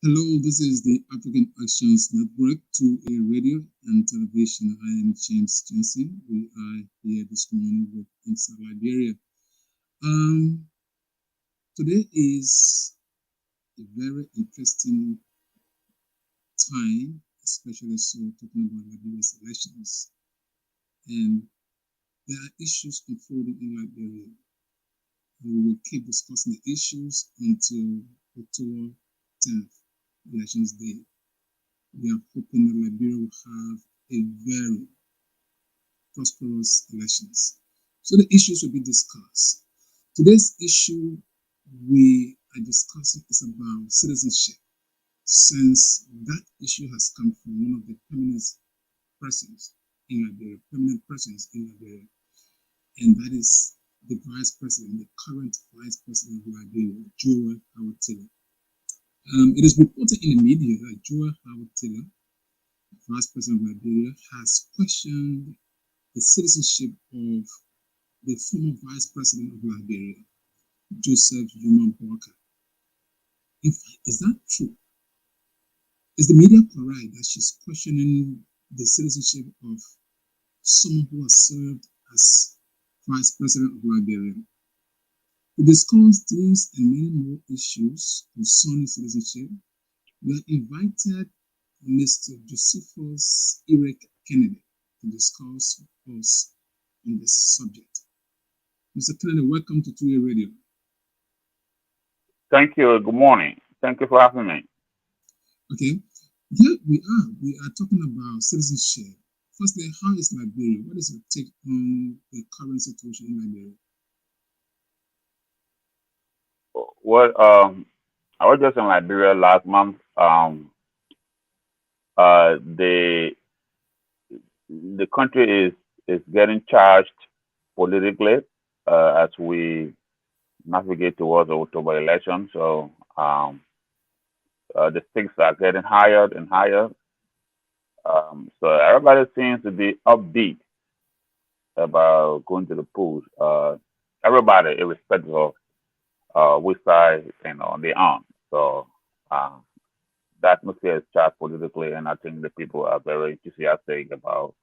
Hello, this is the African Actions Network to a radio and television. I am James Jensen. We are here this morning with Inside Liberia. Um, Today is a very interesting time, especially so talking about Liberia's elections. And there are issues unfolding in Liberia. We will keep discussing the issues until October 10th, Elections Day. We are hoping that Liberia will have a very prosperous elections. So the issues will be discussed. Today's issue we are discussing is about citizenship, since that issue has come from one of the permanent presence in Liberia, and that is the vice president, the current vice president of Liberia, Joel Howard Taylor. It is reported in the media that Joel Howard Taylor, vice president of Liberia, has questioned the citizenship of the former vice president of Liberia, Joseph Boakai. In fact, is that true? Is the media correct that she's questioning the citizenship of someone who has served as vice president of Liberia? To discuss these and many more issues concerning citizenship, we have invited Mr. Josephus Eric Kennedy to discuss with us on this subject. Mr. Kennedy, welcome to 2A Radio. Thank you. Good morning. Thank you for having me. Okay, here we are. We are talking about citizenship. Firstly, how is Liberia? What is your take on the current situation in Liberia? Well, I was just in Liberia last month. The country is getting charged politically as we navigate towards the October election. So the stakes are getting higher and higher. So everybody seems to be upbeat about going to the polls. Everybody, irrespective of which side they on. So uh, the atmosphere is charged politically, and I think the people are very enthusiastic about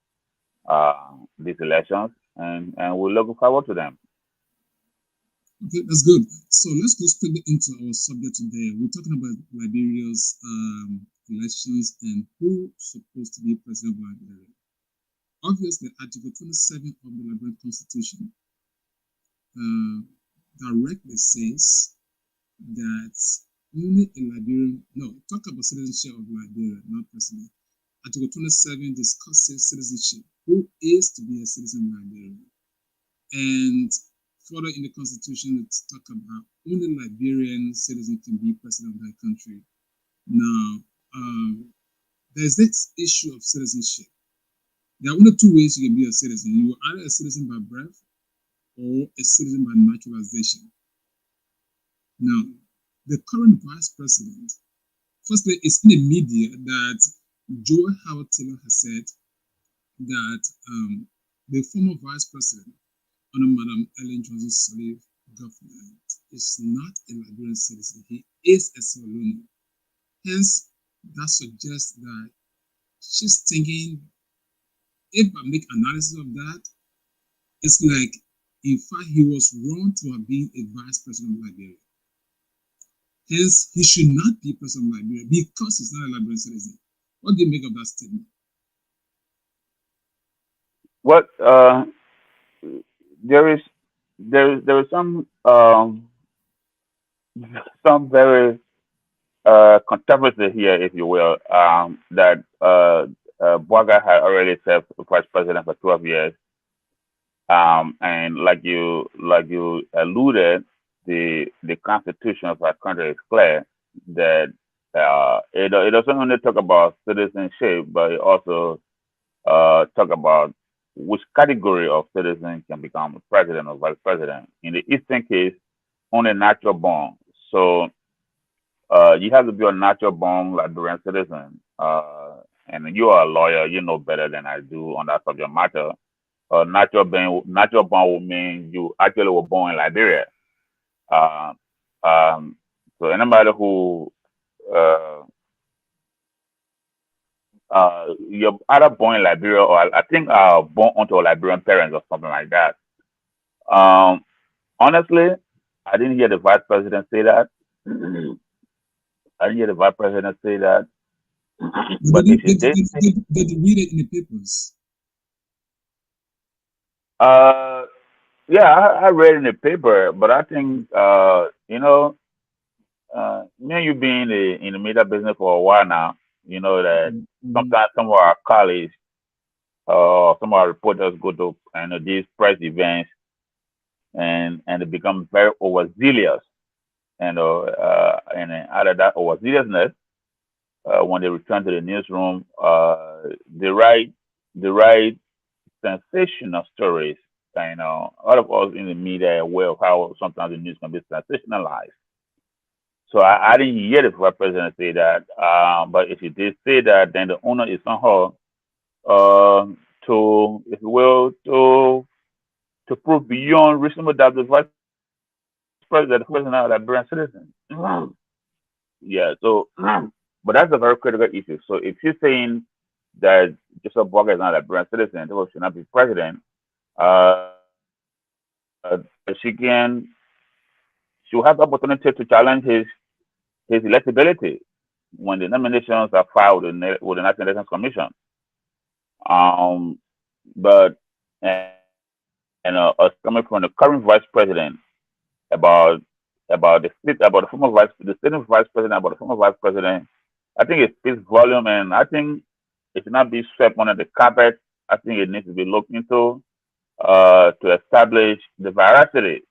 these elections, and we're looking forward to them. Okay, that's good. So let's go straight into our subject today. We're talking about Liberia's elections and who's supposed to be president of Liberia. Obviously, Article 27 of the Liberian Constitution directly says that only a Liberian, no, talk about citizenship of Liberia, not president. Article 27 discusses citizenship, who is to be a citizen of Liberia. And further in the Constitution, it's talk about only Liberian citizens can be president of that country. Now, there's this issue of citizenship. There are only two ways you can be a citizen. You are either a citizen by birth or a citizen by naturalization. Now, the current vice president, firstly, it's in the media that Joel Howard Taylor has said that the former vice president under Madam Ellen Johnson Sirleaf government is not a Liberian citizen. He is a Sierra Leonean. Hence, that suggests that she's thinking, if I make analysis of that, it's like, in fact, he was wrong to have been a vice president of Liberia. Hence, he should not be president of Liberia because he's not a Liberian citizen. What do you make of that statement? What there is there is some very controversy here, if you will, that Boakai had already served vice president for 12 years, and like you alluded, the constitution of our country is clear that it doesn't only talk about citizenship, but it also talk about which category of citizen can become president or vice president. In the Eastern case, only natural born. So you have to be a natural born Liberian citizen. And you are a lawyer, you know better than I do on that subject matter. Natural born will mean you actually were born in Liberia. Uh, um, so anybody who you're either born in Liberia or I think born onto a Liberian parents or something like that. Um, honestly, I didn't hear the vice president say that. I didn't hear the vice president say that. But But if you did, they read it in the papers. uh, yeah, I read in the paper, but I think me and you being in the media business for a while now, you know that Mm-hmm. sometimes some of our colleagues, some of our reporters go to these press events and they become very overzealous, and then out of that overzealousness, when they return to the newsroom, they write sensational stories. All of us in the media are aware of how sometimes the news can be sensationalized. So I didn't hear the vice president say that. But if he did say that, then the owner is on her if you will, to prove beyond reasonable doubt the vice president, the president of Liberian citizen. Yeah. So, but that's a very critical issue. So if she's saying that Joseph Boakai is not a Liberian citizen, therefore should not be president, uh, she can she will have the opportunity to challenge his electability when the nominations are filed with the National Elections Commission. Um, but us coming from the current vice president about about the sitting vice president about the former vice president, I think it speaks volume, and I think it should not be swept under the carpet. I think it needs to be looked into to establish the veracity,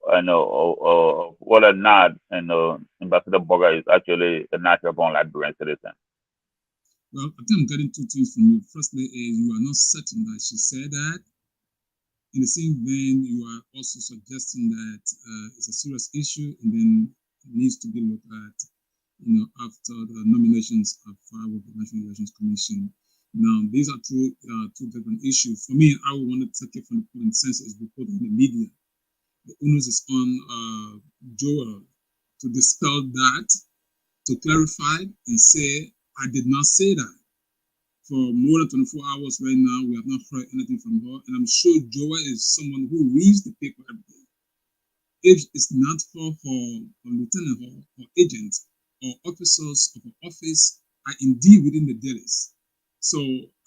of whether or not Ambassador Boga is actually a natural born Liberian citizen. Well, I think I'm getting two things from you. Firstly, is you are not certain that she said that. In the same vein, you are also suggesting that it's a serious issue and then it needs to be looked at, after the nominations are filed with the National Elections Commission. Now, these are two different issues. For me, I would want to take it from the point since it's reported in the media. The onus is on Joel to dispel that, to clarify and say, I did not say that. For more than 24 hours right now, we have not heard anything from her. And I'm sure Joa is someone who reads the paper every day. If it's not for her lieutenant, her agents, or officers of her office are indeed within the dailies. So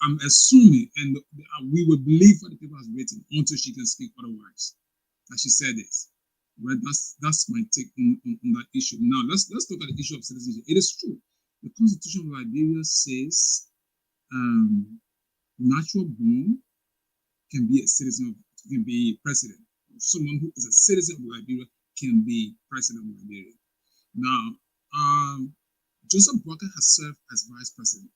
I'm assuming, and we will believe what the paper has written until she can speak otherwise. That she said this. Right? That's my take on that issue. Now let's look at the issue of citizenship. It is true. The Constitution of Liberia says natural born can be a citizen can be president. Someone who is a citizen of Liberia can be president of Liberia. Now, Joseph Boakai has served as vice president.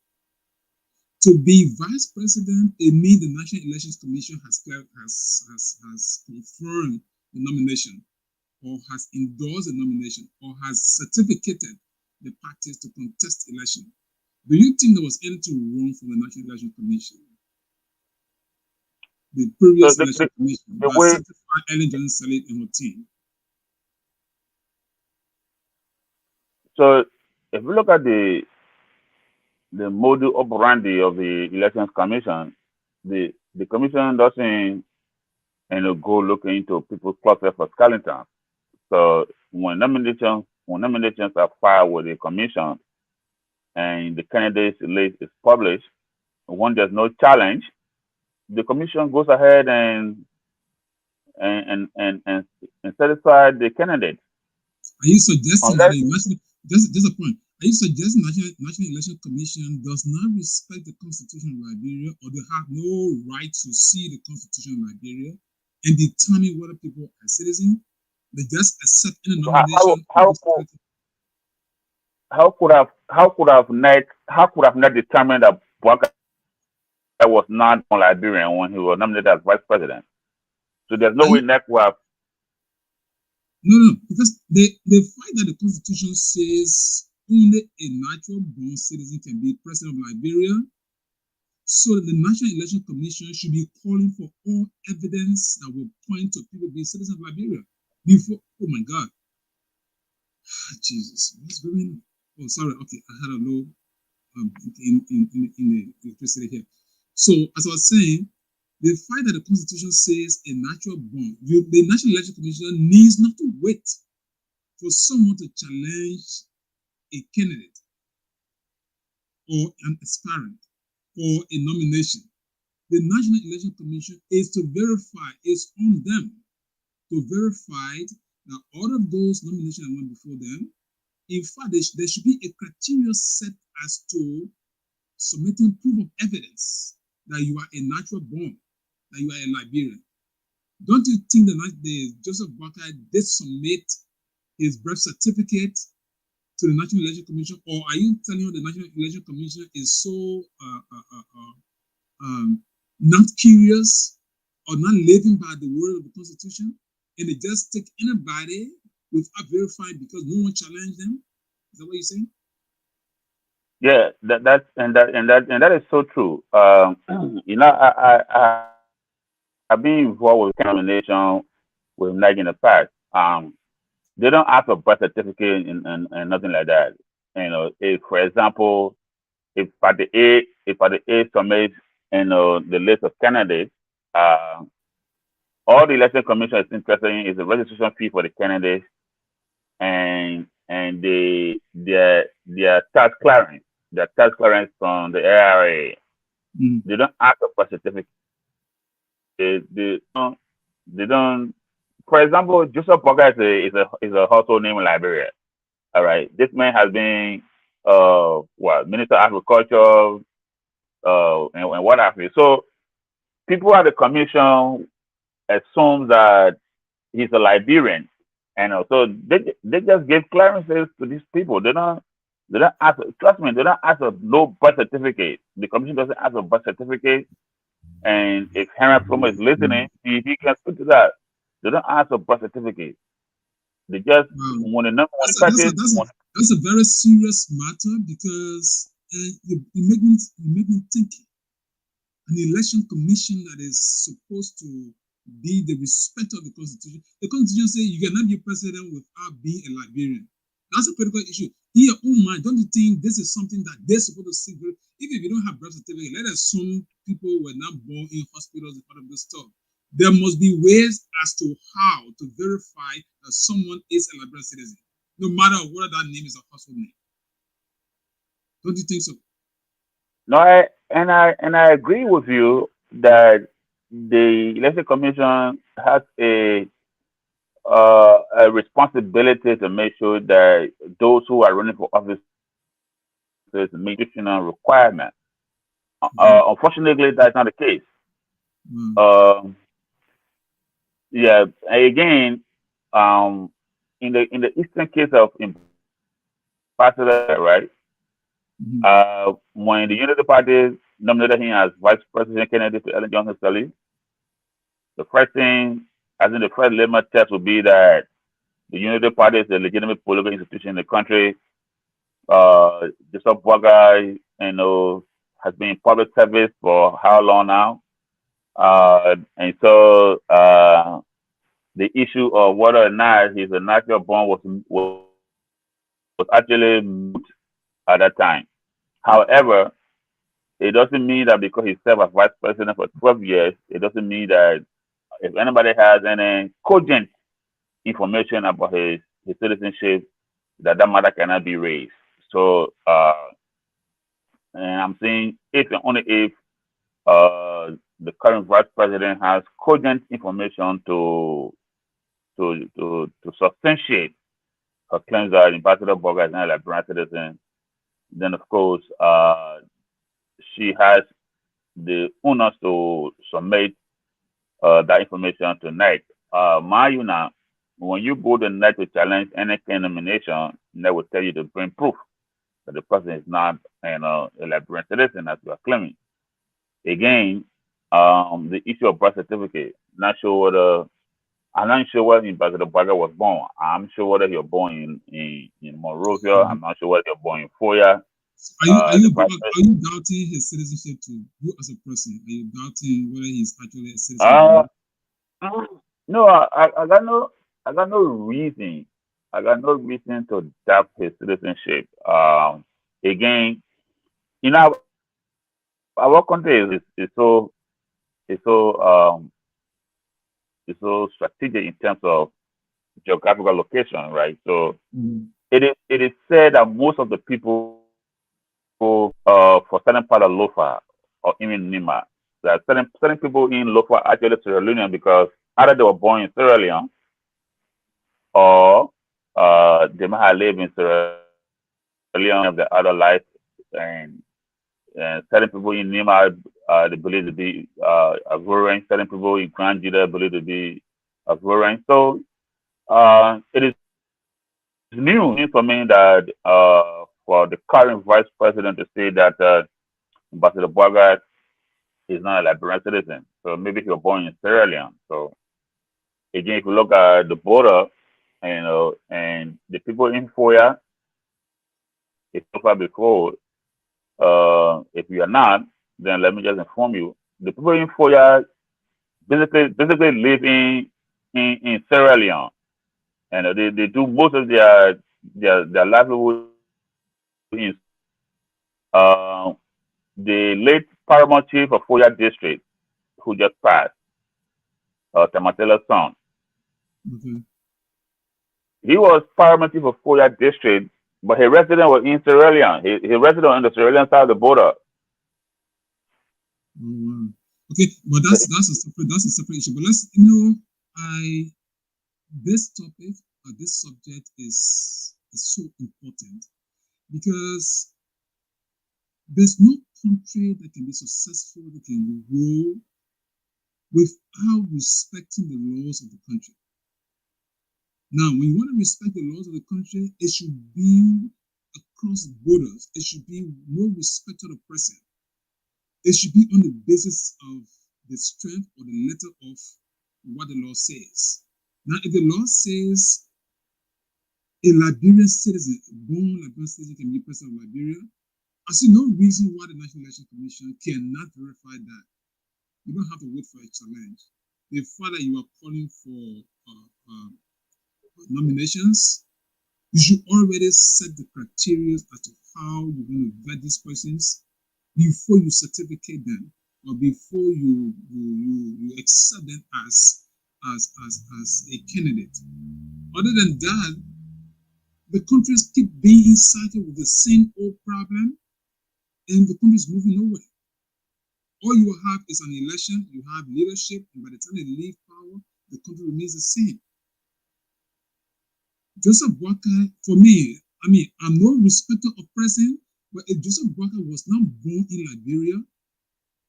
To be vice president, it means the National Elections Commission has confirmed the nomination, or has endorsed the nomination, or has certificated the parties to contest election. Do you think there was anything wrong from the National Election Commission? The previous election commission that certified Ellen Johnson-Sirleaf and her team. So if we look at the modus operandi of the elections commission, the commission doesn't go looking into people's closet for skeletons. So when nominations are filed with the commission and the candidates list is published, when there's no challenge, the commission goes ahead and set aside the candidate. Are you suggesting that just a point? Are you suggesting National Election Commission does not respect the Constitution of Liberia, or they have no right to see the Constitution of Liberia and determine whether people are citizens? They just accept any nomination. How could have not determined that Boakai was not a Liberian when he was nominated as vice president? So there's no way NEC will have. No, because they find that the Constitution says only a natural born citizen can be president of Liberia. So the National Election Commission should be calling for all evidence that will point to people being citizens of Liberia before. Oh my God, Jesus, what's going on? Oh, sorry. Okay, I had a low in the electricity here. So, as I was saying, the fact that the Constitution says a natural born, the National Election Commission needs not to wait for someone to challenge a candidate or an aspirant or a nomination. The National Election Commission is to verify, it's on them to verify that all of those nominations that went before them, in fact, there should be a criteria set as to submitting proof of evidence that you are a natural born, that you are a Liberian. Don't you think the Joseph Boakai did submit his birth certificate to the National Election Commission, or are you telling me the National Election Commission is so not curious or not living by the word of the Constitution, and they just take anybody without verifying because no one challenged them? Is that what you're saying? Yeah, that is so true. I've been involved with nomination with NAG in the past. They don't ask for birth certificate and nothing like that. If for example, if at the A submit the list of candidates, uh, all the election commission is interested in is the registration fee for the candidates and their tax clearance, from the ARA. Mm. They don't ask for birth certificate. They don't. For example, Joseph Boga is a household name in Liberia. All right, this man has been Minister of Agriculture and what have you. So people at the commission assume that he's a Liberian, and so they just give clearances to these people. They don't ask. Trust me, they don't ask for no birth certificate. The commission doesn't ask for birth certificate. And if Henry Plummer is listening, he can speak to that. They don't ask for birth certificate. They just Wow. when the number That's one a, that's a, party that's a, that's a very serious matter because you make me think an election commission that is supposed to be the respect of the Constitution. The Constitution says you cannot be president without being a Liberian. That's a critical issue. In your own mind, don't you think this is something that they're supposed to see? Even if you don't have birth certificate, let us assume people were not born in hospitals and part of this stuff. There must be ways as to how to verify that someone is a Liberian citizen, no matter whether that name is a household name. Don't you think so? no, I agree with you that the election commission has a responsibility to make sure that those who are running for offices meet constitutional requirements. Okay. Unfortunately, that's not the case. Wow. Um, yeah, again, um, in the eastern case of Ambassador, right? Mm-hmm. When the Unity Party nominated him as vice president candidate to Ellen Johnson Sirleaf, the first thing, I think the first litmus test would be that the Unity Party is a legitimate political institution in the country. Joseph Boakai, has been in public service for how long now? And so the issue of whether or not he's a natural born was actually moot at that time. However, it doesn't mean that because he served as vice president for 12 years, it doesn't mean that if anybody has any cogent information about his citizenship, that matter cannot be raised. So, and I'm saying if and only if the current vice president has cogent information to substantiate her claims that Ambassador Boga is not a Liberian citizen, then of course she has the onus to submit that information to NEC. Mind you now, when you go to NEC to challenge any kind of nomination, NEC will tell you to bring proof that the person is not a Liberian citizen as you are claiming. Again, the issue of birth certificate, not sure whether I'm not sure whether Ambassador Baga was born. I'm sure whether you're born in Monrovia. I'm not sure whether you're born in Foya. Are you are The you vice doubt, are you doubting his citizenship too? You as a person, are you doubting whether he's actually a citizen of uh, Liberia? no, I got no reason. I got no reason to doubt his citizenship. Again, our country is is so strategic in terms of geographical location, right? So Mm-hmm. it is said that most of the people for certain part of Lofa or even Nima, that certain people in Lofa actually Sierra Leonean because either they were born in Sierra Leone or they might have lived in Sierra Leone of the other life, and certain people in Nima they believe to be Ivorian. Certain people in Grand Judah believe to be Ivorian. So it is new for me that for the current vice president to say that Ambassador Boakai is not a Liberian citizen. So maybe he was born in Sierra Leone. So again, if you look at the border, and the people in Foya, if you so far before, if you are not, then let me just inform you. The people in Foya basically live in Sierra Leone, and they do most of their livelihood in Sierra Leone. Uh, the late paramount chief of Foya district, who just passed, Tamatela's son, Okay. he was paramount chief of Foya district, but his resident was in Sierra Leone. He resident on the Sierra Leone side of the border. Oh, wow. Okay, but So that's a separate issue. But I this topic or this subject is so important because there's no country that can be successful, that can grow without respecting the laws of the country. Now, when you want to respect the laws of the country, it should be across borders. It should be no respect to the person. It should be on the basis of the strength or the letter of what the law says. Now, if the law says a Liberian citizen, a born Liberian citizen, can be president of Liberia, I see no reason why the National Election Commission cannot verify that. You don't have to wait for a challenge. The fact that you are calling for nominations, you should already set the criteria as to how you're going to vet these persons before you certificate them or before you accept them as a candidate. Other than that, the countries keep being cited with the same old problem, and the country is moving nowhere. All you have is an election, you have leadership, and by the time they leave power, the country remains the same. Joseph Boakai, for me, I'm no respecter of president, but if Joseph Boakai was not born in Liberia,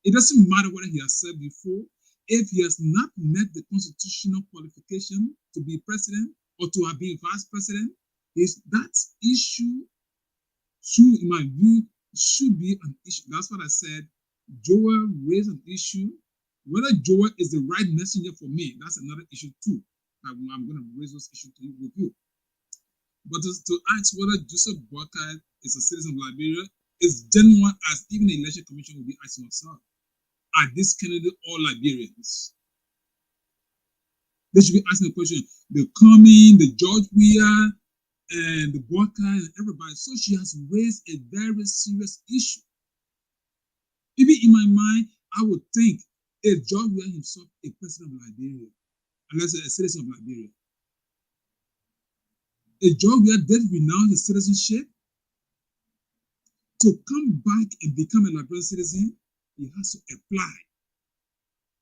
it doesn't matter what he has said before. If he has not met the constitutional qualification to be president or to have been vice president, is that issue should, in my view, should be an issue. That's what I said. Joel raised an issue. Whether Joel is the right messenger for me, that's another issue too. I'm going to raise those issues with you. But to ask whether Joseph Boakai is a citizen of Liberia is genuine as even the election commission will be asking themselves. Are this candidate all Liberians? They should be asking the question. The Coming, the George Weah, and the Boakai, and everybody. So she has raised a very serious issue. Even in my mind, I would think, is George Weah himself a president of Liberia, unless a citizen of Liberia? If George Weah did renounce his citizenship to come back and become a Liberian citizen, he has to apply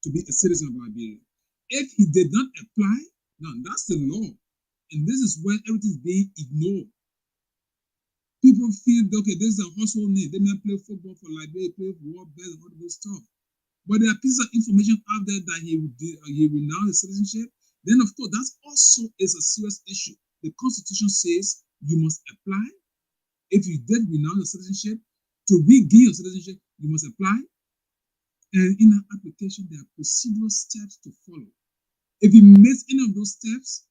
to be a citizen of Liberia. If he did not apply, now that's the law. And this is where everything is being ignored. People feel, okay, this is a household name. They may play football for Liberia, play war best, all this stuff. But there are pieces of information out there that he renounced his citizenship. Then, of course, that also is a serious issue. The Constitution says you must apply. If you did renounce your citizenship, to regain your citizenship, you must apply. And in that application, there are procedural steps to follow. If you miss any of those steps,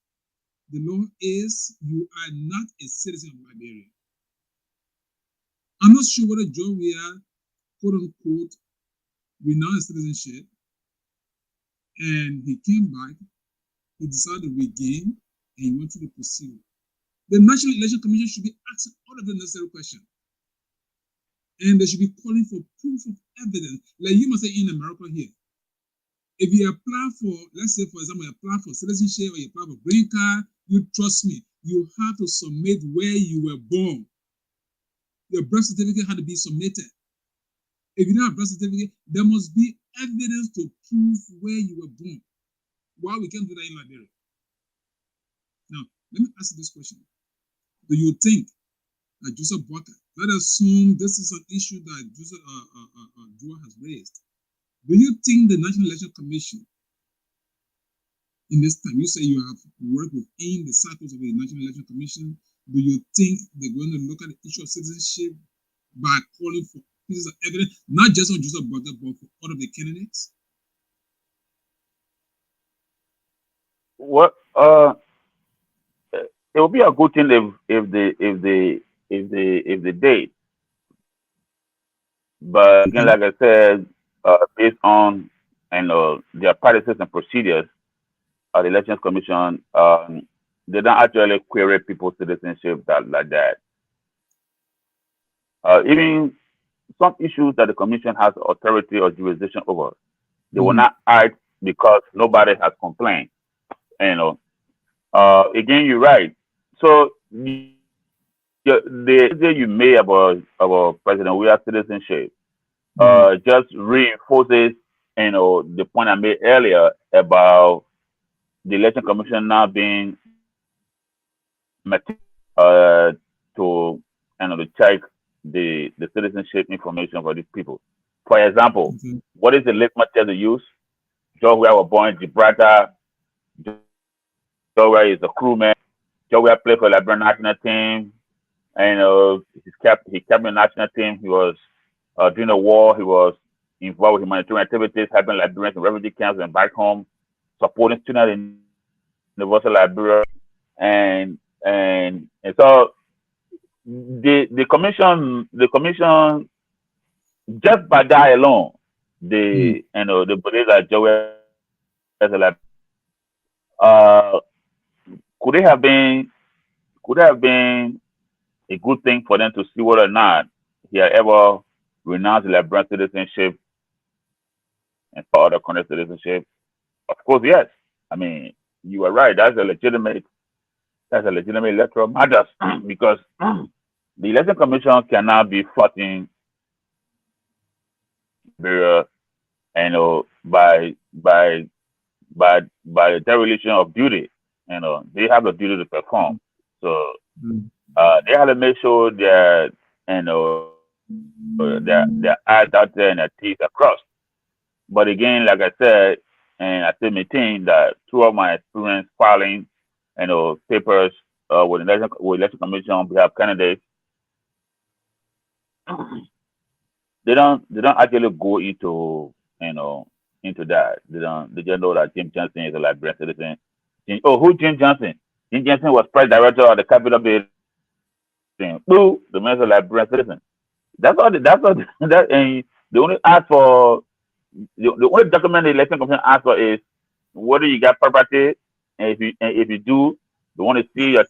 the law is you are not a citizen of Liberia. I'm not sure whether John Weah, quote unquote, renounced citizenship and he came back, he decided to regain, and he went through the procedure. The National Election Commission should be asking all of the necessary questions. And they should be calling for proof of evidence. Like you must say in America here. If you apply for, let's say, for example, you apply for citizenship or you apply for green card, you trust me, you have to submit where you were born. Your birth certificate had to be submitted. If you don't have birth certificate, there must be evidence to prove where you were born. Why we can't do that in Liberia? Now, let me ask you this question. Do you think that Joseph Boakai, let's assume this is an issue that Joseph Joa has raised. Do you think the National Election Commission, in this time, you say you have worked within the cycles of the National Election Commission, do you think they're going to look at the issue of citizenship by calling for pieces of evidence, not just on Joseph Boakai, but for all of the candidates? What it would be a good thing if the date. But again, like I said, based on their practices and procedures, the Elections Commission, they don't actually query people's citizenship like that. Even some issues that the commission has authority or jurisdiction over, they will not act because nobody has complained. Again, you're right. So the idea you made about President Weah's citizenship just reinforces, the point I made earlier about the election commission now being to check the citizenship information for these people. For example, what is the litmus test they use? Joe Weah was born in Gibraltar. Joe Weah is a crewman. Joe Weah played for the Liberian national team. And he kept the national team. He was during the war. He was involved with humanitarian activities, helping Liberians in refugee camps and back home, supporting students in Universal Liberia, and so the commission just by that alone, they believe that Joe as a could it have been a good thing for them to see whether or not he had ever renounced the Liberian citizenship and for other country citizenship? Of course, yes. I mean, you are right. That's a legitimate electoral matter because the election commission cannot be fighting Liberia, by the dereliction of duty. They have a duty to perform. So they have to make sure that their eyes out there and their teeth are crossed. But again, like I said, and I still maintain that throughout my experience filing, papers with election commission on behalf of candidates, they don't actually go into that. They just know that Jim Johnson is a Liberian citizen. Who's Jim Johnson? Jim Johnson was press director of the Capitol Building. Who? The man is a Liberian citizen. That's all. And they only ask for the only document the election commission asks for is whether you got property, and if you do, they want to see your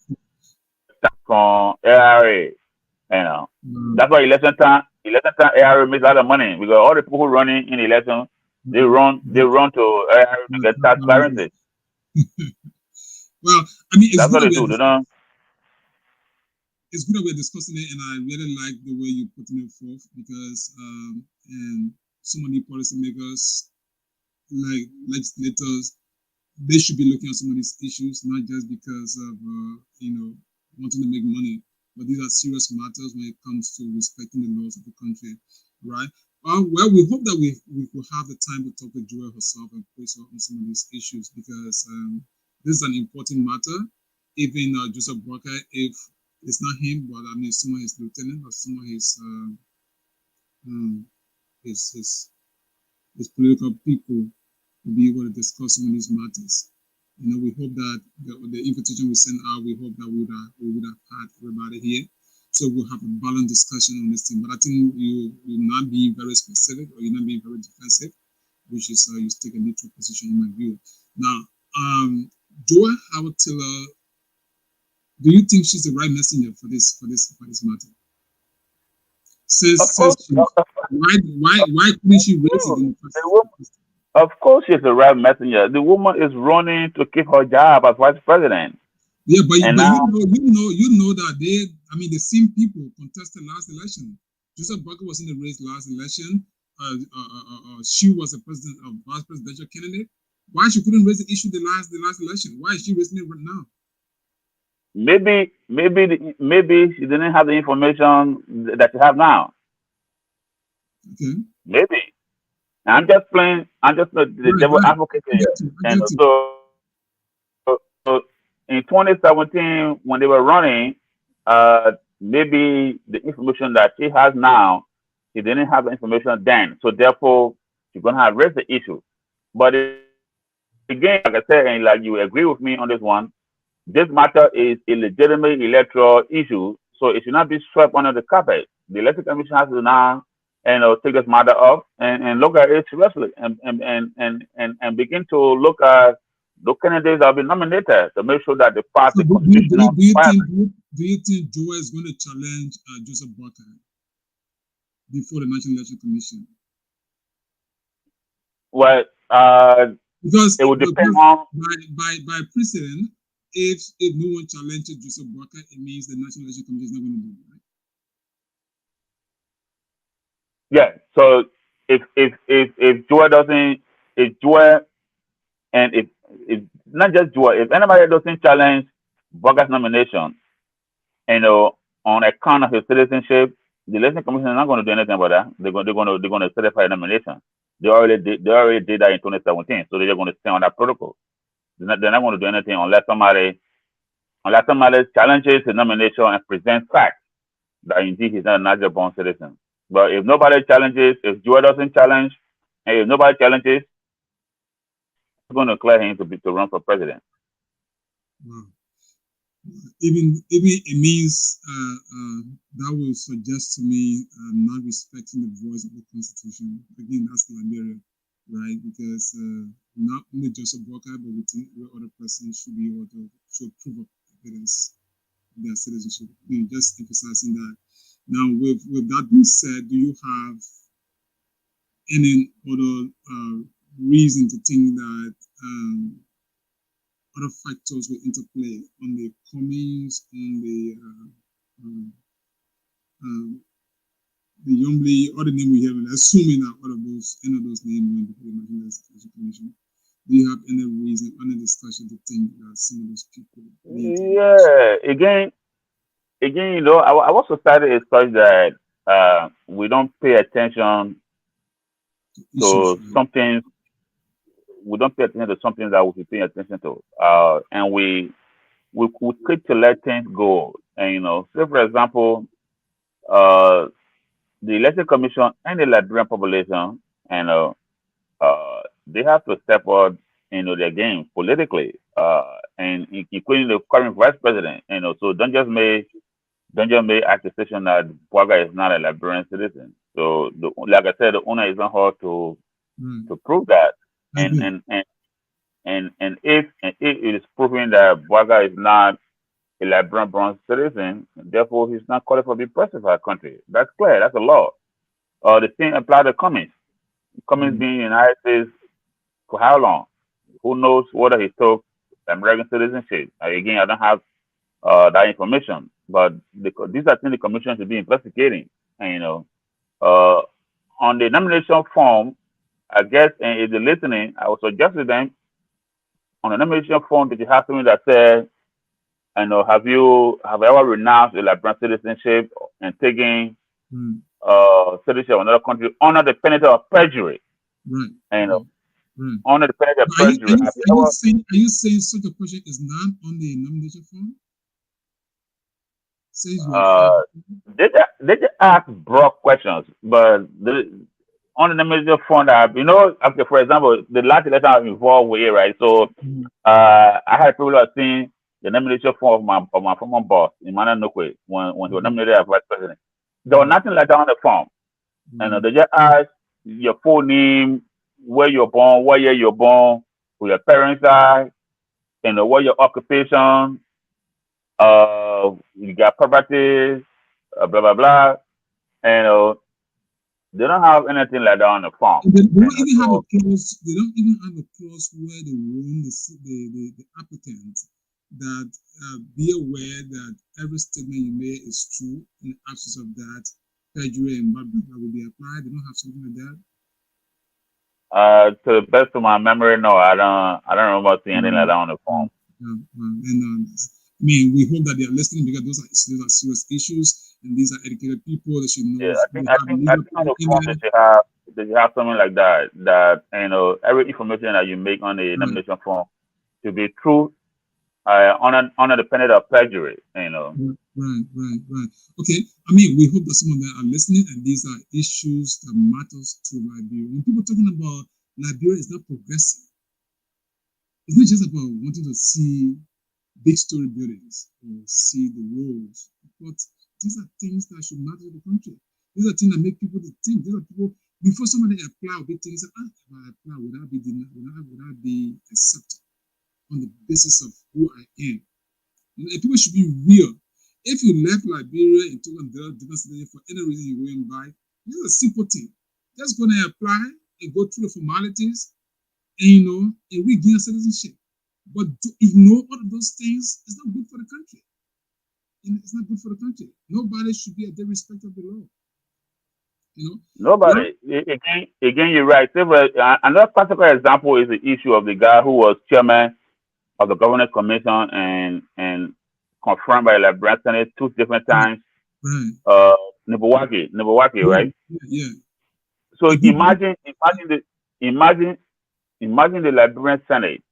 tax from ARA. That's why election time ARA makes a lot of money because all the people who running in election, they run to ARA to get tax clearances. Well, I mean, that's what they do. They don't. It's good that we're discussing it, and I really like the way you're putting it forth because and so many policymakers, like legislators, they should be looking at some of these issues, not just because of wanting to make money, but these are serious matters when it comes to respecting the laws of the country, right? Well, we hope that we will have the time to talk to Joel herself and praise her on some of these issues because this is an important matter. Even Joseph Boakai, if it's not him, but I mean some of his lieutenant or some of his political people will be able to discuss some of these matters. We hope that the invitation we send out, we hope that we would have had everybody here, so we'll have a balanced discussion on this thing. But I think you're not being very specific or you're not being very defensive, which is you take a neutral position in my view. Now, Joel Howard Taylor Do you think she's the right messenger for this matter? Of Says course, she, why couldn't she raise it in the the first woman, place? of course, she's the right messenger. The woman is running to keep her job as vice president, Yeah, but and but now you know that the same people contested last election. Joseph Boakai was in the race last election. She was a president of vice presidential candidate. Why she couldn't raise the issue the last election? Why is she raising it right now? maybe she didn't have the information that you have now. Okay, Maybe. I'm just playing. I'm just the right, devil right. advocate I here. get you. I And get you. so in 2017, when they were running, maybe the information that she has now, she didn't have the information then. So therefore, she's gonna have raised the issue. But again, like I said, and like you agree with me on this one, this matter is a legitimate electoral issue, so it should not be swept under the carpet. The Electoral Commission has to now take this matter up and look at it seriously and begin to look at the candidates that have been nominated to make sure that they pass So the constitutional requirement. do you think Joe is going to challenge Joseph Boakai before the National Election Commission? Well, Because it would depend because on. by precedent, if no one challenges Joseph Boakai, it means the National Election Commission is not going to do it, right? Yeah. So if Joe doesn't, if Joe and if not just Joe, if anybody doesn't challenge Bogut's nomination, on account of his citizenship, the election commission is not going to do anything about that. They're going to certify a nomination. They already did that in 2017, so they're going to stay on that protocol. They're not going to do anything unless somebody challenges the nomination and presents facts that indeed he's not a natural born citizen. But if nobody challenges, if Joe doesn't challenge, and if nobody challenges, we're going to declare him to run for president. Wow. Even it means that will suggest to me not respecting the voice of the Constitution. Again, that's Liberia, right? Because not only Joseph Boakai, but we think other persons should be able to show proof of evidence of their citizenship. Just emphasizing that. Now, with that being said, do you have any other reason to think that other factors will interplay on the comings, on the Yombly, or the name we have, assuming that all of those, any of those names went before the National Election Commission. Do you have any reason, any discussion to think that some of those people need to be Yeah. Again, our society is such that we don't pay attention issues, to right? something. We don't pay attention to something that we should pay attention to, and we quick to let things go. And say for example, uh, the election commission and the Liberian population, and they have to step up, their game politically, and including the current vice president. So don't just make accusation that Boakai is not a Liberian citizen. So, like I said, the owner is not hard to Right. prove that. I And agree. and and and if it is proven that Boakai is not a Liberian born citizen, therefore he's not qualified to be president of our country. That's clear. That's a law. The same applies to Cummings. Cummings Mm. being in the United States for how long? Who knows whether he took American citizenship? Again, I don't have that information, but these are things the commission should be investigating. And uh, on the nomination form, I guess, and if they're listening, I would suggest to them on the nomination form that you have something that says, have you ever renounced your Liberian citizenship and taken Mm. citizenship of another country under the penalty of perjury? Right. And Right. Right. under the penalty of But perjury, have you ever? are you saying such a question is not on the nomination form? Says you have. Uh, they just ask broad questions, but on the nomination form that okay, for example, the last election I was involved with, right? So Mm. I had the privilege of seeing the nomination form of my former boss, Emmanuel Nukwe, when he was Mm. nominated as vice president. There was Right. nothing like that on the form. And Right. they just ask your full name, where you're born, what year you're born, who your parents are, what your occupation, You got property, blah blah blah, and they don't have anything like that on the farm. And they don't even have a So clause. They don't even have a clause where they warn the applicant that be aware that every statement you make is true. In the absence of that, perjury and blah blah blah will be applied. They don't have something like that. to the best of my memory, no, I don't remember seeing anything like Um, that on the farm. I mean, we hope that they are listening because those are serious issues, and these are educated people. They should know. Yeah, I They think I have think I legal think on the form opinion. they should have something like that. That every information that you make on the Right, nomination form to be true, on a dependent of perjury. right. Okay. I mean, we hope that some of them are listening, and these are issues that matters to Liberia. When people talking about Liberia, is not progressive. It's not just about wanting to see big story buildings or see the roads, but these are things that should matter to the country. These are things that make people to think. These are people before somebody apply big things. If I apply, would I be denied? Would I be accepted on the basis of who I am? People should be real. If you left Liberia and took on the different citizenship for any reason you're going by, this is a simple thing. Just go and apply and go through the formalities and and regain citizenship. But to ignore all of those things is not good for the country. It's not good for the country. Nobody should be at the respect of the law. Well, Nobody. Again, you're right. Another practical example is the issue of the guy who was chairman of the governance commission and confirmed by the Liberian Senate two different right, times. right. Uh, Nibawaki, Yeah, right? yeah. So A good one. imagine the Liberian Senate.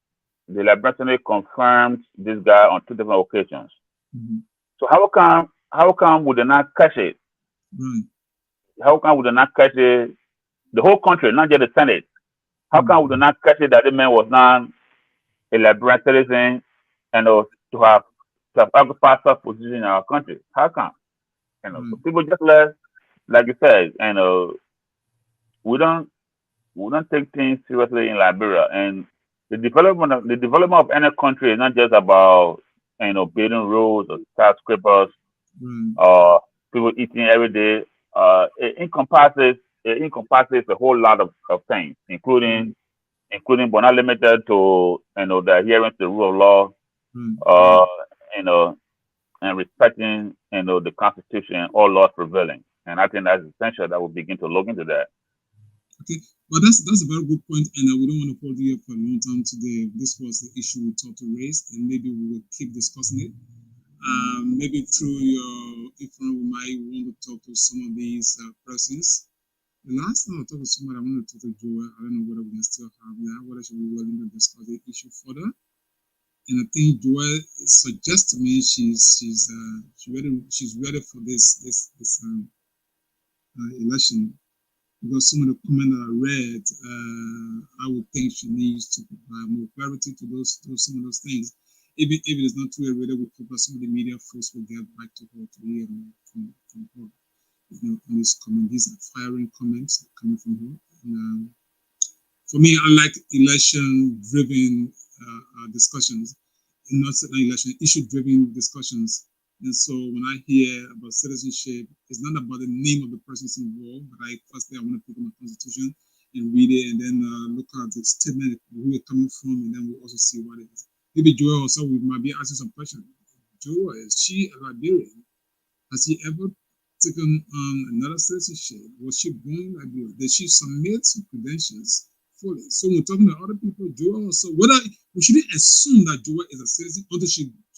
The Liberian Senate confirmed this guy on two different occasions. Mhm. So how come would they not catch it? Right. How come would they not catch it? The whole country, not just the Senate. How come would they Mhm. not catch it that the man was not a Liberian citizen and to have occupied such position in our country? How come? So Right. people just like you said, we don't we don't take things seriously in Liberia. And the development of any country is not just about building roads or skyscrapers Right. or people eating every day. It encompasses a whole lot of things, Right. including but not limited to the adherence to the rule of law, Right. Right. uh, you know, and respecting the Constitution and all laws prevailing. And I think that's essential that we begin to look into that. Okay. But that's a very good point, and we don't want to hold you up for a long time today. This was the issue we thought to raise, and maybe we will keep discussing it. Maybe through your, if we might want to talk to some of these persons. The last time I talked to somebody, I wanted to talk to Joel. I don't know whether we can still have that, whether she'll be willing to discuss the issue further. And I think Joel suggests to me she's ready for this election because some of the comments that I read, I would think she needs to provide more clarity to some of those things. Even if it is not too early, we hope that some of the media folks will get back to her to hear from her. On this comment, these are firing comments coming from her. And, for me, I like election-driven discussions, not election issue-driven discussions. And so when I hear about citizenship, it's not about the name of the persons involved, but firstly I want to pick up my constitution and read it, and then look at the statement, who it's coming from, and then we'll also see what it is. Maybe Joel also we might be asking some questions. Joel, is she a Liberian? Has he ever taken on another citizenship? Was she born in Liberia? Did she submit credentials fully? So we're talking to other people, Joel. So whether we shouldn't assume that Joel is a citizen until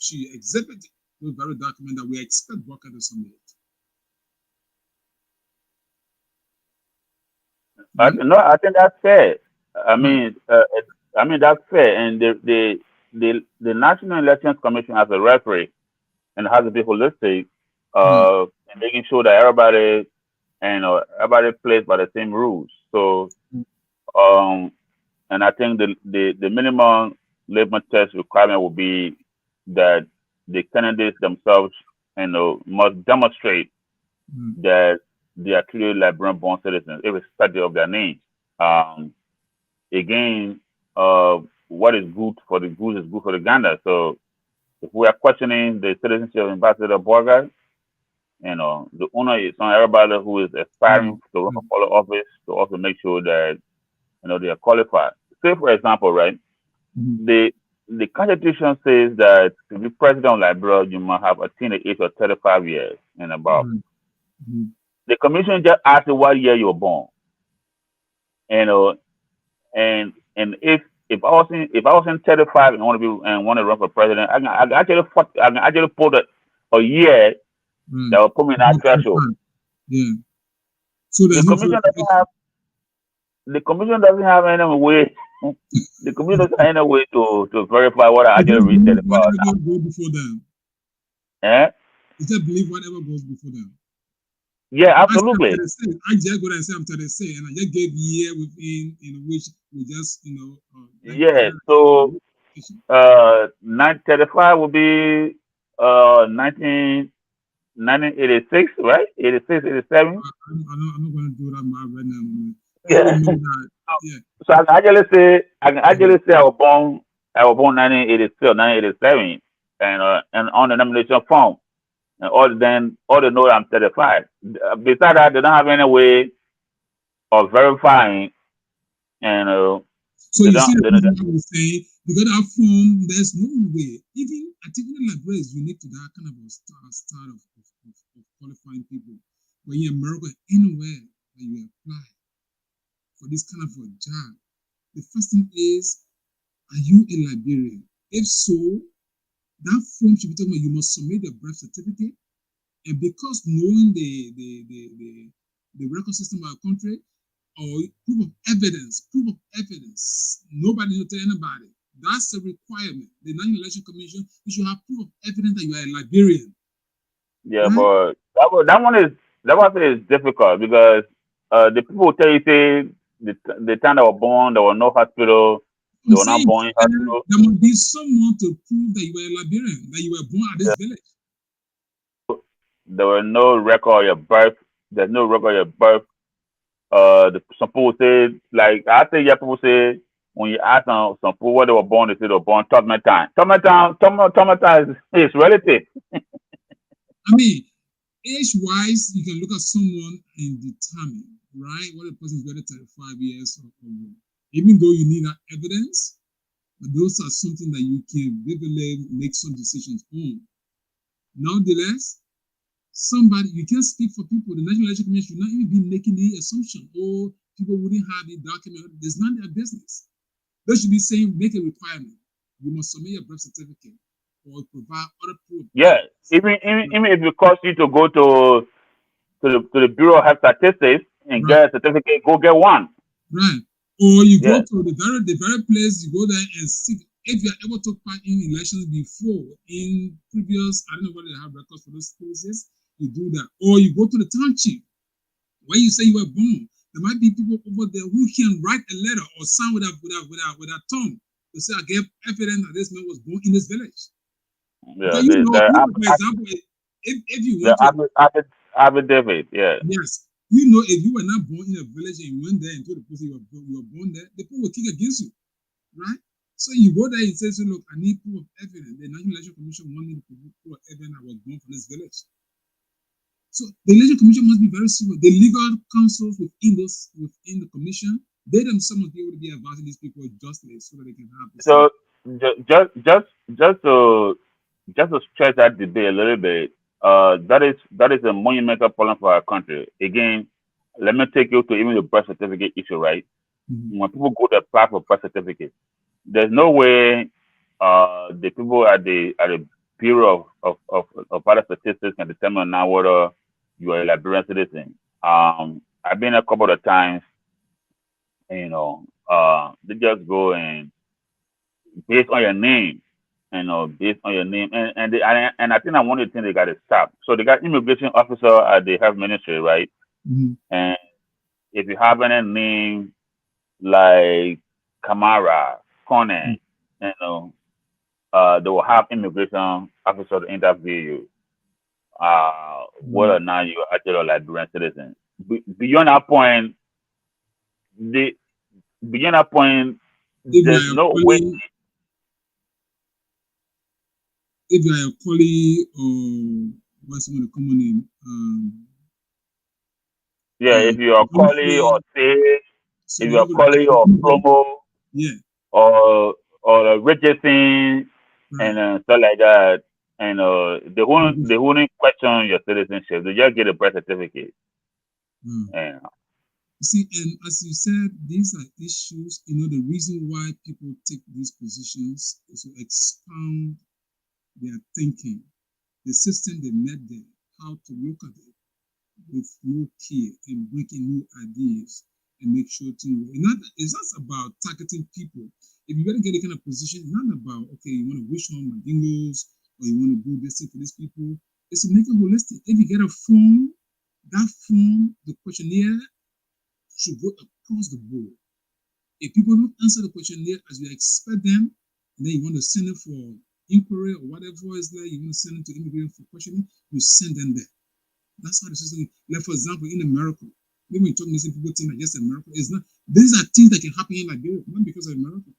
she exhibited those very documents that we expect Boakai to submit. Hmm? No, I think that's fair. I Right. mean, that's fair. And the National Elections Commission has a referee and has to be holistic, Right. in making sure that everybody plays by the same rules. So, um, and I think the minimum litmus test requirement will be that the candidates themselves, must demonstrate Right. that they are clearly Liberian-born citizens, irrespective of their name. Um, Again, what is good for the goose is good for the gander. So if we are questioning the citizenship of Ambassador Boakai, the owner is on everybody who is Mm, aspiring to run for public office to also make sure that they are qualified. Say, for example, right, mm, the the Constitution says that to be president of Liberia, you must have attained the age of 35 years and above. mm, mm, The commission just asked you what year you were born, you know, and if I was in 35 and want to run for president, I can actually put a year right. that will put me in that About threshold. 35. Yeah. So The there's no commission doesn't have verification. the commission doesn't have any way. The commission doesn't have any way to verify what I They actually just reached believe 35 or whatever not. goes before them. Eh? They just believe whatever goes before them. Yeah, I say I'm absolutely. 36. I just go there and say I'm 36, and I just gave year within which we just like Yeah. So verification. 935 would be 19 1986, right? 86, 87. I'm not going to do that math right now. Man. All we Yeah. know that yeah. So I can actually say I was born 1986, 1987, and on the nomination form, and all they know I'm 35. Besides that, they don't have any way of verifying, and So they you see don't. the They don't reason why we say because that form, there's no way. Even I think even Liberia is unique to that kind of a start of qualifying people. But in America, anywhere that you apply for this kind of a job, the first thing is, are you a Liberian? If so, that form should be talking about you must submit a birth certificate. And because knowing the record system of our country, or proof of evidence, nobody will tell anybody. That's a requirement. The National Election Commission, you should have proof of evidence that you are a Liberian, yeah, right? but that one is difficult because the people will tell you say the time they were born, there was no hospital, I'm they were not saying born in hospital. there must be someone to prove that you are a Liberian, that you were born at this village. There were no record of your birth. There's no record of your birth. Some people say, like I say, yeah, people say when you ask some people where they were born, they say they were born Tubman is relative. I mean, age-wise, you can look at someone and determine, right, what a person is whether 35 years or more. Even though you need that evidence, but those are something that you can vividly make some decisions on. Nonetheless, somebody you can't speak for people. The National Election Commission should not even be making the assumption, or people wouldn't have the document. It's not their business. They should be saying, make a requirement. You must submit your birth certificate or provide other proof of Yeah, evidence. even if it costs you to go to the Bureau of Health Statistics and Right, get a certificate, go get one. right. Or you go Yeah, to the very place, you go there and see if you are able to part in elections before in previous, I don't know whether they have records for those places, you do that. Or you go to the township where you say you were born. There might be people over there who can write a letter or sign with a tongue to say, I gave evidence that this man was born in this village. yeah. Because The the for example, if you the went to, affidavit. Yeah, yes, if you were not born in a village and you went there and told the person you were born there, the people will kick against you, right? So you go there and say, so look, I need proof of evidence. The National Election Commission want me to prove of evidence I was born from this village. So the Election Commission must be very serious. The legal counsels within the commission, they themselves must be able to be advising these people justly so that they can have the same. so just to stretch that debate a little bit, that is a monumental problem for our country. Again, let me take you to even the birth certificate issue, right? Mm-hmm. When people go to apply for birth certificate, there's no way the people at the Bureau of Other Statistics can determine now whether you are a Liberian citizen. I've been a couple of times, they just go and based on your name, based on your name, and I think that one of the things they got to stop. So they got immigration officer at the health ministry, right? Mm-hmm. And if you have any name like Kamara, Conan, you know, they will have immigration officer to interview you, whether Mm-hmm. or not you are actually a Liberian citizen. Beyond that point, the beyond that point, If you there's are no way. calling, if you are a collie or what's one of the common name? Yeah, if you are Collie Humphrey. or Sage, So if they you are don't go Collie or to Promo yeah, or Richardson and right. stuff like that, and Mhm. they wouldn't question your citizenship. They just get a birth certificate. Mm. And You see, and as you said, these are issues. The reason why people take these positions is to expound their thinking, the system they met there, how to look at it with more care and bring in new ideas and make sure things work. It's not about targeting people. If you want to get a kind of position, it's not about, okay, you want to wish on Mandingos or you want to do this thing for these people. It's to make it holistic. If you get a form, that form, the questionnaire should go across the board. If people don't answer the questionnaire as you expect them, and then you want to send them for inquiry or whatever is there, you want to send them to immigration for questioning, you send them there. That's how the system. Like for example, in America, when we talk missing people think that just America is not. These are things that can happen in Liberia, not because of America.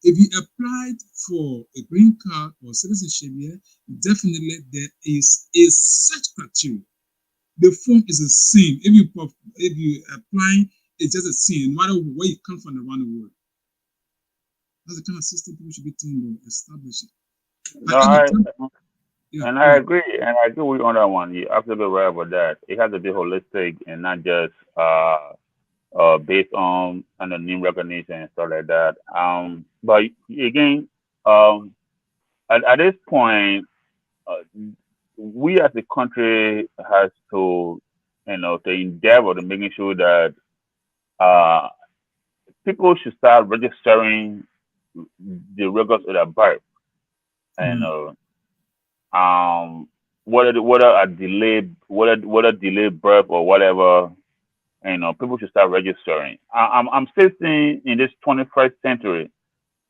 If you applied for a green card or citizenship here, definitely there is a search criteria. The form is the same. If you apply, it's just the same, no matter where you come from around the world. That's the kind of system people should be thinking about establishing. no, I could I tell, yeah, and go I ahead. agree, and I agree with you on that one. You're absolutely right about that. It has to be holistic and not just based on name recognition and stuff like that. But again, um, at this point, uh, we as a country has to, to endeavor to making sure that uh, people should start registering the records of their birth, and Mm, whether a delayed whether delayed birth or whatever, people should start registering. I'm still seeing in this 21st century,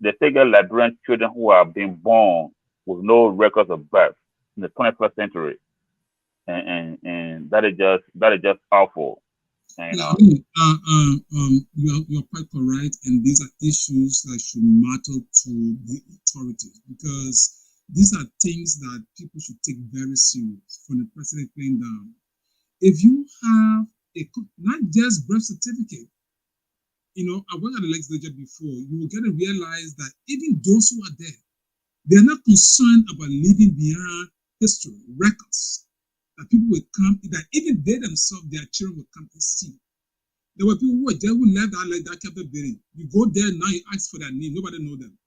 they still get Liberian children who are being born with no records of birth in the 21st century, and that is just awful. You yeah, I know, mean, you're quite correct, and these are issues that should matter to the authorities because these are things that people should take very serious from the president playing down. If you have not just birth certificate, I worked at the legislature before, you will get to realize that even those who are there, they're not concerned about leaving behind history, records that people will come, that even they themselves, their children will come and see. There were people who were there who left that kept building. You go there now, you ask for their name, nobody know them.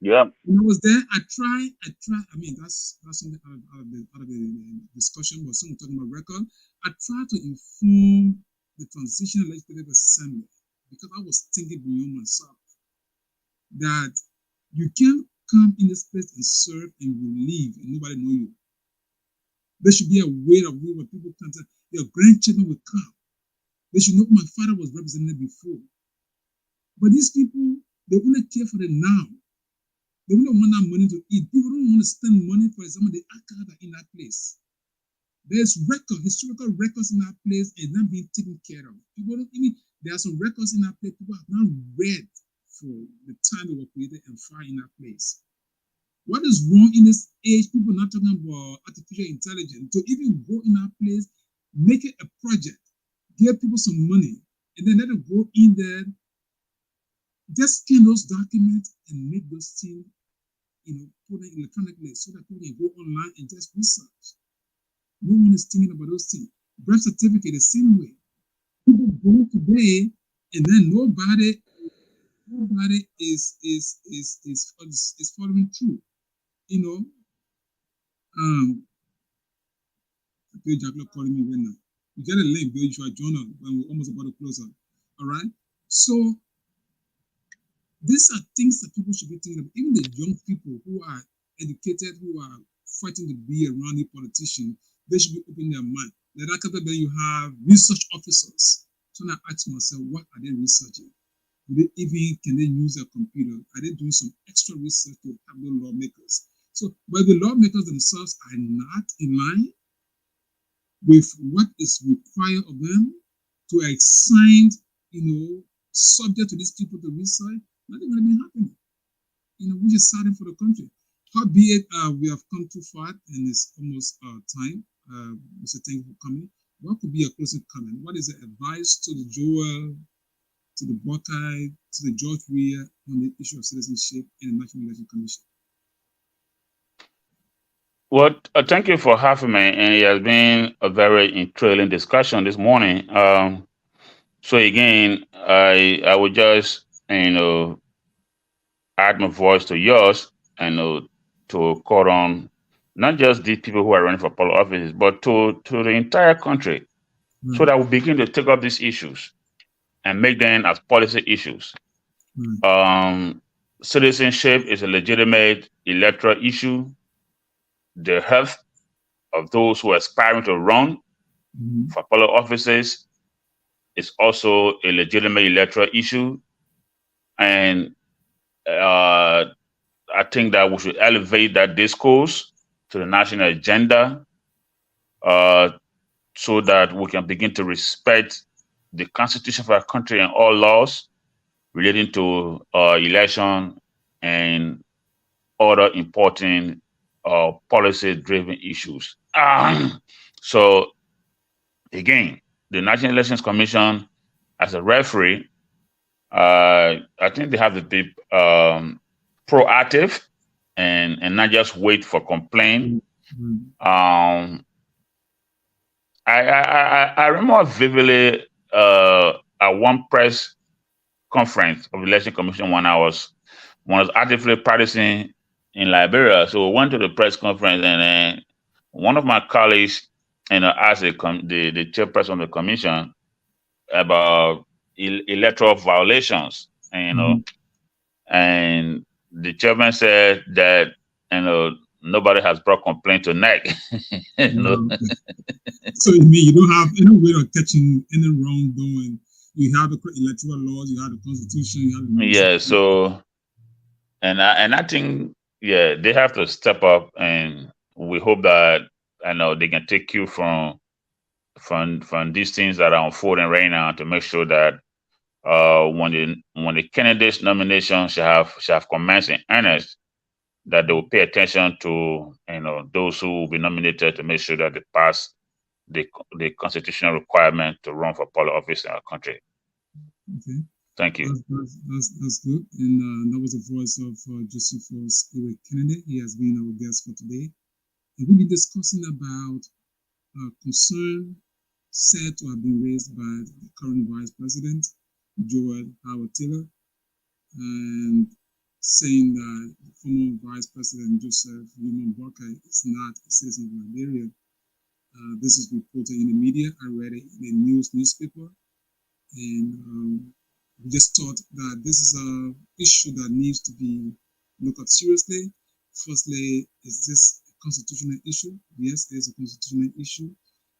yeah, When I was there, I try. I mean, that's something out of the discussion, but someone talking about record. I try to inform the transitional legislative assembly because I was thinking beyond myself that you can't come in this place and serve and you leave and nobody know you. There should be a way of where people can say your grandchildren will come. They should know my father was represented before. But these people, they only care for the now. They don't want that money to eat. People don't want to spend money for example the archive in that place. There's historical records in that place and not being taken care of. People don't even there are some records in that place people have not read for the time they were created and far in that place. What is wrong in this age? People are not talking about artificial intelligence. To even go in that place, make it a project, give people some money, and then let them go in there, just scan those documents and make those things, put it electronically so that people can go online and just research. No one is thinking about those things. Birth certificate the same way. People go today and then nobody is following through. You know, um, Bill Jackler calling me right now. You get a link, Bill, you should join us when we're almost about to close up. All right. So these are things that people should be thinking about. Even the young people who are educated, who are fighting to be around the politician, they should be opening their mind. Then after that, then you have research officers. So now I ask myself, what are they researching? Can they use a computer? Are they doing some extra research to help the lawmakers? So, but the lawmakers themselves are not in line with what is required of them to assign, subject to these people to research, nothing going to be happening, which is sad for the country. Howbeit, we have come too far, and it's almost time. Mr. Thank you for coming. What could be a closing comment? What is the advice to the Joel, to the Boakai, to the George Weah on the issue of citizenship and the National Election Commission? Well, thank you for having me, and it has been a very intriguing discussion this morning. So again, I would just add my voice to yours and to call on not just these people who are running for public offices, but to the entire country, so Right, that we begin to take up these issues and make them as policy issues. right, Um, Citizenship is a legitimate electoral issue. The health of those who are aspiring to run mm-hmm. for public offices is also a legitimate electoral issue. And I think that we should elevate that discourse to the national agenda, uh, so that we can begin to respect the constitution of our country and all laws relating to election and other important policy-driven issues. So again, the National Elections Commission, as a referee, I think they have to be proactive and not just wait for complaint. Mm-hmm. Um, I remember vividly at one press conference of the Election Commission when I was actively practicing in Liberia. So we went to the press conference, and then one of my colleagues, asked the chairperson of the commission about electoral violations, and and the chairman said that nobody has brought complaint to NEC. Wow. So you mean you don't have any way of catching any wrongdoing? You have the electoral laws, you have the constitution, you have the Yeah. So I think, yeah, they have to step up, and we hope that they can take cue from these things that are unfolding right now, to make sure that when the candidates nomination shall have commenced in earnest, that they will pay attention to those who will be nominated, to make sure that they pass the constitutional requirement to run for public office in our country. Okay. Thank you. That's good. And that was the voice of Josephus Kennedy. He has been our guest for today. And we'll be discussing about concern said to have been raised by the current Vice President, Joel Howard Taylor, and saying that the former Vice President Joseph Boakai is not a citizen of Liberia. This is reported in the media. I read it in a newspaper, and we just thought that this is an issue that needs to be looked at seriously. Firstly, is this a constitutional issue? Yes, it is a constitutional issue.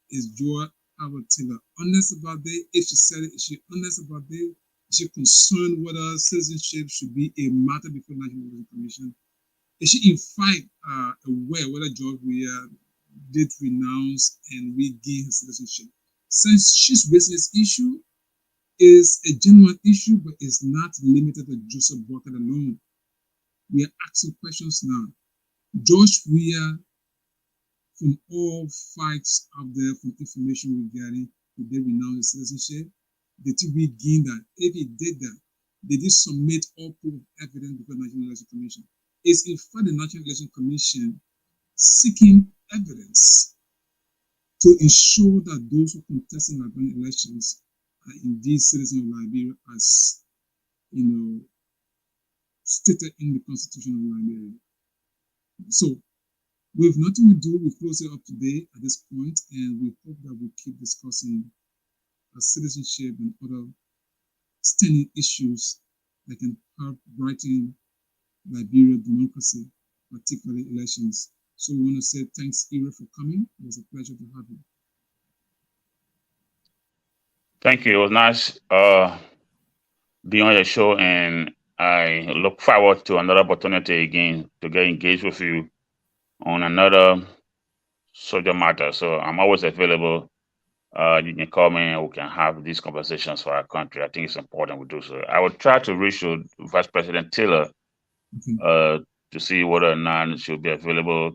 Is Joel Howard Taylor honest about it? If she said it, is she honest about it? Is she concerned whether citizenship should be a matter before the National Election Commission? Is she in fact aware whether George Weah did renounce and regain his citizenship? Since she's raising this issue, is a genuine issue, but it's not limited to Joseph Boakai alone. We are asking questions now. George Weah, from all facts out there, from information we're getting, did they renounce his citizenship? Did he regain that? If he did that, did he submit all proof of evidence before the National Election Commission? Is in fact the National Election Commission seeking evidence to ensure that those who contest in Liberian elections are indeed citizens of Liberia, as stated in the Constitution of Liberia. So we have nothing to do. We close it up today at this point, and we hope that we keep discussing citizenship and other standing issues that can help brighten Liberia democracy, particularly elections. So we want to say thanks, Ira, for coming. It was a pleasure to have you. Thank you. It was nice being on your show, and I look forward to another opportunity again to get engaged with you on another subject matter. So I'm always available. You can call me, and we can have these conversations for our country. I think it's important we do so. I will try to reach you, Vice President Taylor, Okay. to see whether or not she'll be available,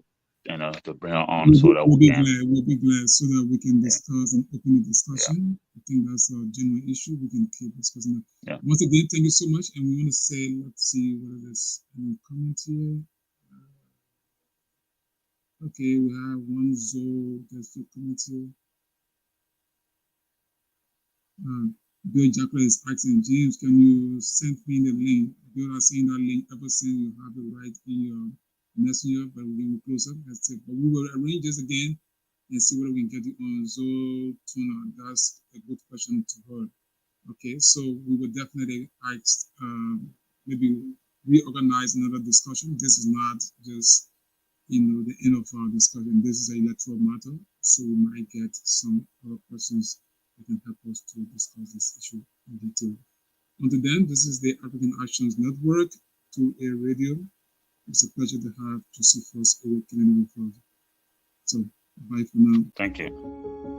to bring her on so that we can. We'll be glad so that we can Yeah. discuss and open the Yeah. discussion. I think that's a general issue. We can keep discussing it. Yeah. Once again, thank you so much. And we want to say, let's see what is any comment here. Okay, we have one Zoe. There's a comment here. Bill Jackler is asking, James, can you send me the link? Bill is saying that link ever since you have it right in your messenger, but we're going to close up. That's it. But we will arrange this again and see whether we can get it on Zoe Tuna. That's a good question to her. Okay, so we will definitely ask, maybe reorganize another discussion. This is not just, the end of our discussion. This is an electoral matter, so we might get some other persons that can help us to discuss this issue in detail. Until then, this is the African Actions Network to a radio. It's a pleasure to have Josephus Kennedy with us. So, bye for now. Thank you.